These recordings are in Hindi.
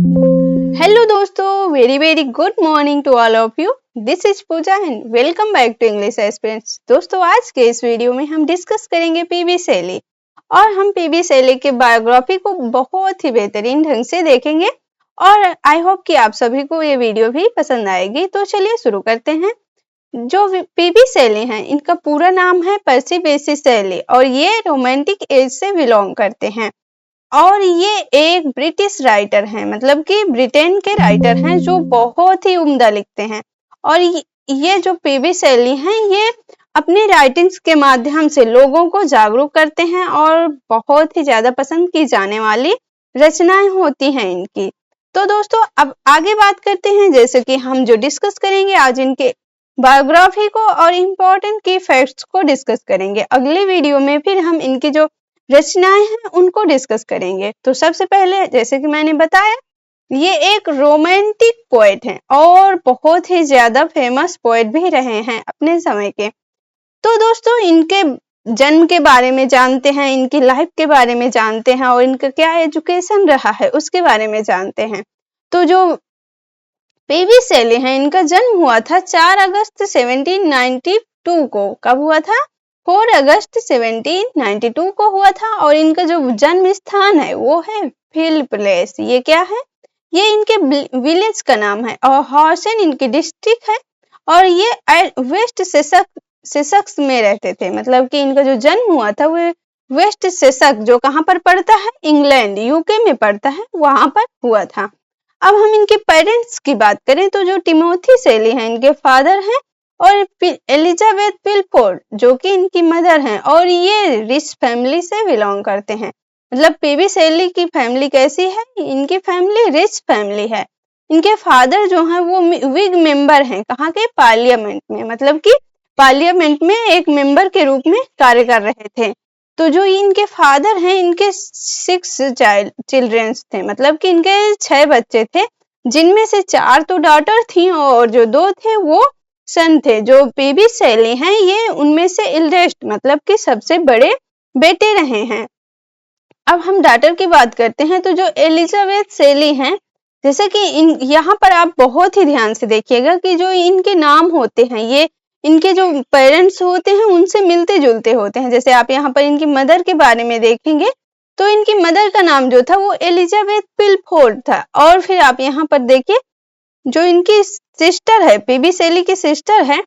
हेलो दोस्तों, very good morning to all of you. This is Pooja and welcome back to English aspirants. दोस्तों, आज के इस वीडियो में हम डिस्कस करेंगे पीबी शैली और हम पीबी शैली के बायोग्राफी को बहुत ही बेहतरीन ढंग से देखेंगे और आई होप कि आप सभी को ये वीडियो भी पसंद आएगी। तो चलिए शुरू करते हैं। जो पीबी शैली हैं, इनका पूरा नाम है पर्सी बेसी शैली और ये रोमांटिक एज से बिलोंग करते हैं और ये एक ब्रिटिश राइटर हैं, मतलब कि ब्रिटेन के राइटर हैं जो बहुत ही उम्दा लिखते हैं। और ये जो पीबी शैली हैं, ये अपनी राइटिंग्स के माध्यम से लोगों को जागरूक करते हैं और बहुत ही ज्यादा पसंद की जाने वाली रचनाएं होती हैं इनकी। तो दोस्तों, अब आगे बात करते हैं, जैसे कि हम जो डिस्कस करेंगे आज इनके बायोग्राफी को और इम्पोर्टेंट की फैक्ट्स को डिस्कस करेंगे। अगले वीडियो में फिर हम इनकी जो रचनाएं हैं उनको डिस्कस करेंगे। तो सबसे पहले, जैसे कि मैंने बताया, ये एक रोमांटिक पोएट हैं और बहुत ही ज्यादा फेमस पोएट भी रहे हैं अपने समय के। तो दोस्तों, इनके जन्म के बारे में जानते हैं, इनकी लाइफ के बारे में जानते हैं और इनका क्या एजुकेशन रहा है उसके बारे में जानते हैं। तो जो पीबी शैली है, इनका जन्म हुआ था 4 अगस्त 1792 को। कब हुआ था? 4 अगस्त 1792 को हुआ था। और इनका जो जन्म स्थान है वो है फिल प्लेस। ये क्या है? ये इनके विलेज का नाम है और हॉर्सन इनकी डिस्ट्रिक्ट है और ये वेस्ट सेसक्स में रहते थे। मतलब कि इनका जो जन्म हुआ था वो वेस्ट सेसक्स, जो कहाँ पर पड़ता है? इंग्लैंड, यूके में पड़ता है, वहां पर हुआ था। अब हम इनके पेरेंट्स की बात करें तो जो टिमोथी शैली है, इनके फादर हैं, और एलिजाबेथ पिलफोर्ड जो कि इनकी मदर हैं, और ये रिच फैमिली से बिलोंग करते हैं। मतलब पीबी शैली की फैमिली कैसी है? इनकी फैमिली रिच फैमिली है। इनके फादर जो हैं वो विग मेंबर हैं, कहाँ के? पार्लियामेंट में, मतलब कि पार्लियामेंट में एक मेंबर के रूप में कार्य कर रहे थे। तो जो इनके फादर हैं, इनके 6 चिल्ड्रंस थे, मतलब कि इनके 6 बच्चे थे, जिनमें से 4 तो डॉटर थी और जो 2 थे वो सन थे। जो पीबी शैली हैं, ये उनमें से एल्डेस्ट, मतलब कि सबसे बड़े बेटे रहे हैं। अब हम डॉटर की बात करते हैं तो जो एलिजाबेथ शैली हैं, जैसे कि यहाँ पर आप बहुत ही ध्यान से देखिएगा कि जो इनके नाम होते हैं, ये इनके जो पेरेंट्स होते हैं उनसे मिलते जुलते होते हैं। जैसे आप यहाँ पर इनकी मदर के बारे में देखेंगे तो इनकी मदर का नाम जो था वो एलिजाबेथ पिलफोर्ड था। और फिर आप यहाँ पर देखिए, जो इनकी सिस्टर है, पीबी शैली की सिस्टर है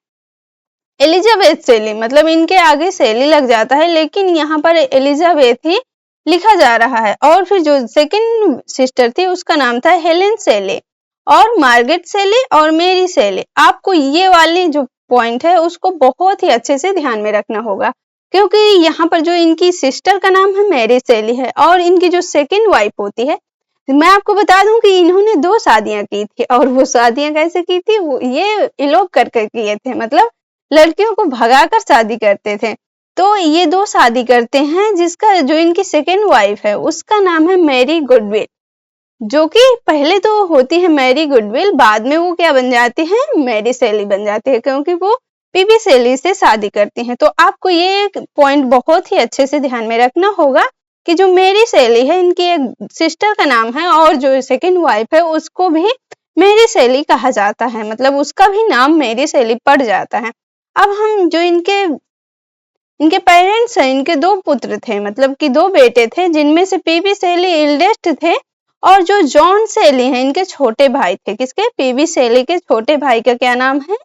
एलिजाबेथ शैली, मतलब इनके आगे शैली लग जाता है लेकिन यहाँ पर एलिजाबेथ ही लिखा जा रहा है। और फिर जो सेकंड सिस्टर थी उसका नाम था हेलेन शैली, और मार्गरेट शैली और मेरी शैली। आपको ये वाली जो पॉइंट है उसको बहुत ही अच्छे से ध्यान में रखना होगा, क्योंकि यहाँ पर जो इनकी सिस्टर का नाम है मैरी शैली है और इनकी जो सेकंड वाइफ होती है, मैं आपको बता दूं कि इन्होंने 2 शादियां की थी। और वो शादियां कैसे की थी? वो ये इलोप करके किए थे, मतलब लड़कियों को भगाकर शादी करते थे। तो ये 2 शादी करते हैं, जिसका जो इनकी सेकंड वाइफ है उसका नाम है मैरी गुडविल, जो कि पहले तो होती है मैरी गुडविल, बाद में वो क्या बन जाती है? मैरी शैली बन जाती है, क्योंकि वो पीबी शैली से शादी करती हैं। तो आपको ये पॉइंट बहुत ही अच्छे से ध्यान में रखना होगा कि जो मेरी शैली है, इनकी एक सिस्टर का नाम है और जो सेकंड वाइफ है उसको भी मेरी शैली कहा जाता है, मतलब उसका भी नाम मेरी शैली पड़ जाता है। अब हम जो इनके पेरेंट्स हैं, इनके 2 पुत्र थे, मतलब कि 2 बेटे थे, जिनमें से पीबी शैली एल्डेस्ट थे और जो जॉन शैली हैं इनके छोटे भाई थे। किसके? पीबी शैली के छोटे भाई का क्या नाम है?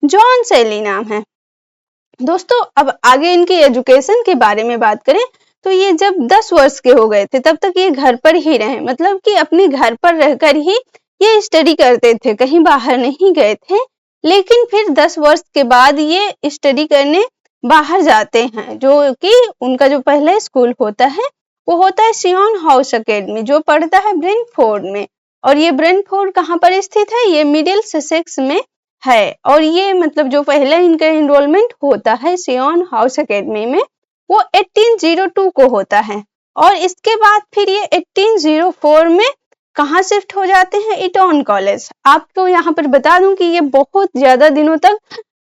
जॉन शैली नाम है। दोस्तों, अब आगे इनकी एजुकेशन के बारे में बात करें तो ये जब 10 वर्ष के हो गए थे तब तक ये घर पर ही रहे, मतलब कि अपने घर पर रहकर ही ये स्टडी करते थे, कहीं बाहर नहीं गए थे। लेकिन फिर 10 वर्ष के बाद ये स्टडी करने बाहर जाते हैं, जो कि उनका जो पहला स्कूल होता है वो होता है सियोन हाउस अकेडमी, जो पड़ता है ब्रेंटफोर्ड में। और ये ब्रेंटफोर्ड कहाँ पर स्थित है? ये मिडिल ससेक्स में है। और ये मतलब जो पहला इनका एनरोलमेंट होता है सियोन हाउस अकेडमी में, वो 1802 को होता है। और इसके बाद फिर ये 1804 में कहाँ शिफ्ट हो जाते हैं? इटॉन कॉलेज। आपको यहाँ पर बता दूं कि ये बहुत ज्यादा दिनों तक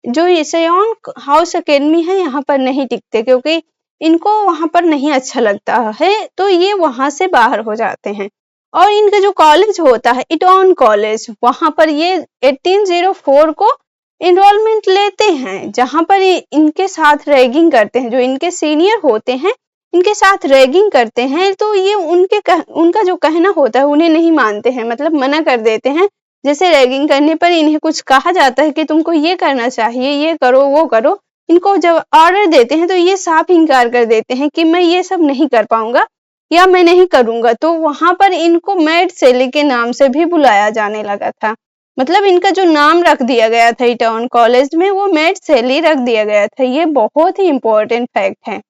जो सियोन हाउस अकेडमी है यहाँ पर नहीं टिकते, क्योंकि इनको वहां पर नहीं अच्छा लगता है, तो ये वहां से बाहर हो जाते हैं। और इनका जो कॉलेज होता है इटॉन कॉलेज, वहां पर ये 1804 को इनरोलमेंट लेते हैं, जहां पर इनके साथ रैगिंग करते हैं, जो इनके सीनियर होते हैं इनके साथ रैगिंग करते हैं, तो ये उनका जो कहना होता है उन्हें नहीं मानते हैं, मतलब मना कर देते हैं। जैसे रैगिंग करने पर इन्हें कुछ कहा जाता है कि तुमको ये करना चाहिए, ये करो वो करो, इनको जब ऑर्डर देते हैं तो ये साफ इनकार कर देते हैं कि मैं ये सब नहीं कर पाऊंगा या मैं नहीं करूंगा। तो वहां पर इनको मैड सेली के नाम से भी बुलाया जाने लगा था, मतलब इनका जो नाम रख दिया गया था इटॉन कॉलेज में वो मैड सेली रख दिया गया था। ये बहुत ही इंपॉर्टेंट फैक्ट है।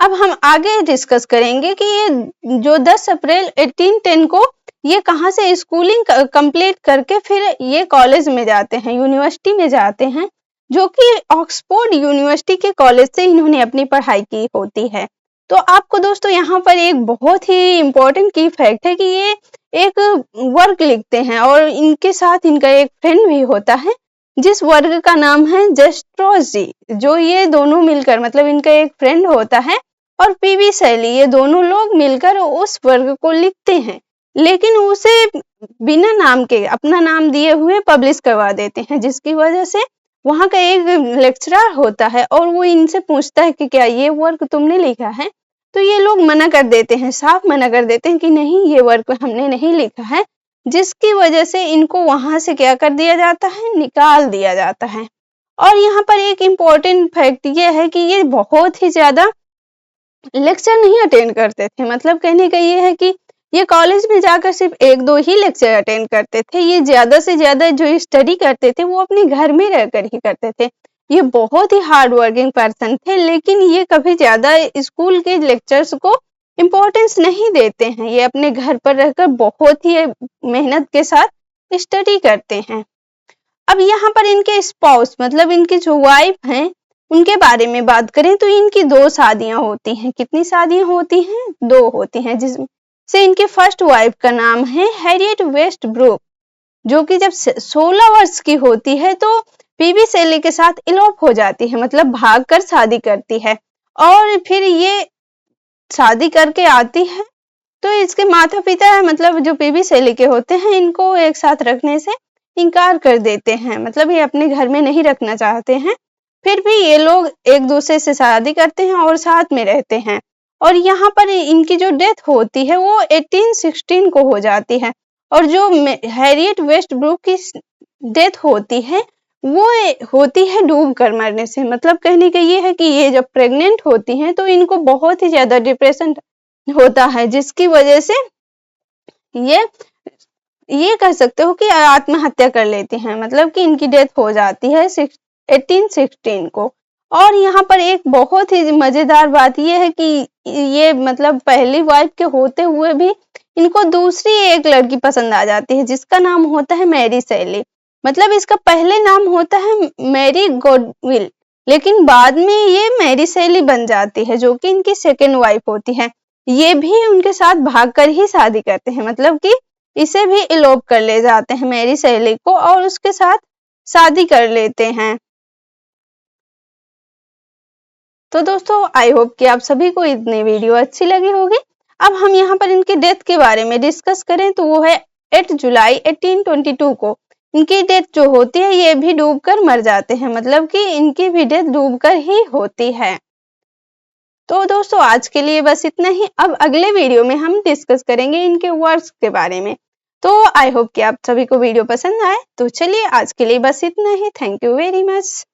अब हम आगे डिस्कस करेंगे कि ये जो 10 अप्रैल 1810 को ये कहाँ से स्कूलिंग कंप्लीट करके फिर ये कॉलेज में जाते हैं, यूनिवर्सिटी में जाते हैं, जो कि ऑक्सफोर्ड यूनिवर्सिटी के कॉलेज से इन्होंने अपनी पढ़ाई की होती है। तो आपको दोस्तों यहाँ पर एक बहुत ही इम्पोर्टेंट की फैक्ट है कि ये एक वर्क लिखते हैं और इनके साथ इनका एक फ्रेंड भी होता है, जिस वर्ग का नाम है जेस्ट्रोजी, जो ये दोनों मिलकर, मतलब इनका एक फ्रेंड होता है और पीवी शैली, ये दोनों लोग मिलकर उस वर्ग को लिखते हैं, लेकिन उसे बिना नाम के अपना नाम दिए हुए पब्लिश करवा देते हैं, जिसकी वजह से वहां का एक लेक्चरर होता है और वो इनसे पूछता है कि क्या ये वर्क तुमने लिखा है, तो ये लोग मना कर देते हैं, साफ मना कर देते हैं कि नहीं, ये वर्क हमने नहीं लिखा है, जिसकी वजह से इनको वहां से क्या कर दिया जाता है, निकाल दिया जाता है। और यहाँ पर एक इम्पोर्टेंट फैक्ट ये है कि ये बहुत ही ज्यादा लेक्चर नहीं अटेंड करते थे, मतलब कहने का ये है कि ये कॉलेज में जाकर सिर्फ 1-2 ही लेक्चर अटेंड करते थे। ये ज्यादा से ज्यादा जो स्टडी करते थे वो अपने घर में रहकर ही करते थे। ये बहुत ही हार्ड वर्किंग पर्सन थे, लेकिन ये कभी ज्यादा स्कूल के लेक्चर्स को इम्पोर्टेंस नहीं देते हैं। ये अपने घर पर रहकर बहुत ही मेहनत के साथ स्टडी करते हैं। अब यहाँ पर इनके स्पाउस, मतलब इनकी जो वाइफ हैं, उनके बारे में बात करें तो इनकी 2 शादियां होती हैं। कितनी शादियां होती हैं? 2 होती हैं, जिससे इनकी फर्स्ट वाइफ का नाम है हैरियट वेस्ट ब्रूक, जो कि जब 16 वर्ष की होती है तो पीवी शैली के साथ इलोप हो जाती है, मतलब भागकर शादी करती है। और फिर ये शादी करके आती है तो इसके माता पिता, मतलब जो पीवी शैली के होते हैं, इनको एक साथ रखने से इनकार कर देते हैं, मतलब ये अपने घर में नहीं रखना चाहते हैं। फिर भी ये लोग एक दूसरे से शादी करते हैं और साथ में रहते हैं। और यहाँ पर इनकी जो डेथ होती है वो 1816 को हो जाती है, और जो हैरियट वेस्ट ब्रूक की डेथ होती है वो होती है डूब कर मरने से। मतलब कहने का ये है कि ये जब प्रेग्नेंट होती हैं तो इनको बहुत ही ज्यादा डिप्रेशन होता है, जिसकी वजह से ये कह सकते हो कि आत्महत्या कर लेती हैं, मतलब कि इनकी डेथ हो जाती है 1816 को। और यहाँ पर एक बहुत ही मजेदार बात ये है कि ये मतलब पहली वाइफ के होते हुए भी इनको दूसरी एक लड़की पसंद आ जाती है, जिसका नाम होता है मैरी शैली। मतलब इसका पहले नाम होता है मैरी गॉडविल, लेकिन बाद में ये मैरी शैली बन जाती है, जो कि इनकी सेकेंड वाइफ होती है। ये भी उनके साथ भागकर ही शादी करते हैं, मतलब कि इसे भी इलोप कर ले जाते हैं मैरी शैली को और उसके साथ शादी कर लेते हैं। तो दोस्तों आई होप कि आप सभी को इतनी वीडियो अच्छी लगी होगी। अब हम यहाँ पर इनकी डेथ के बारे में डिस्कस करें तो वो है 8 जुलाई 1822 को। इनकी डेथ जो होती है ये भी डूबकर मर जाते हैं, मतलब कि इनकी भी डेथ डूबकर ही होती है। तो दोस्तों आज के लिए बस इतना ही। अब अगले वीडियो में हम डिस्कस करेंगे इनके वर्क्स के बारे में। तो आई होप कि आप सभी को वीडियो पसंद आए। तो चलिए आज के लिए बस इतना ही। Thank you very much.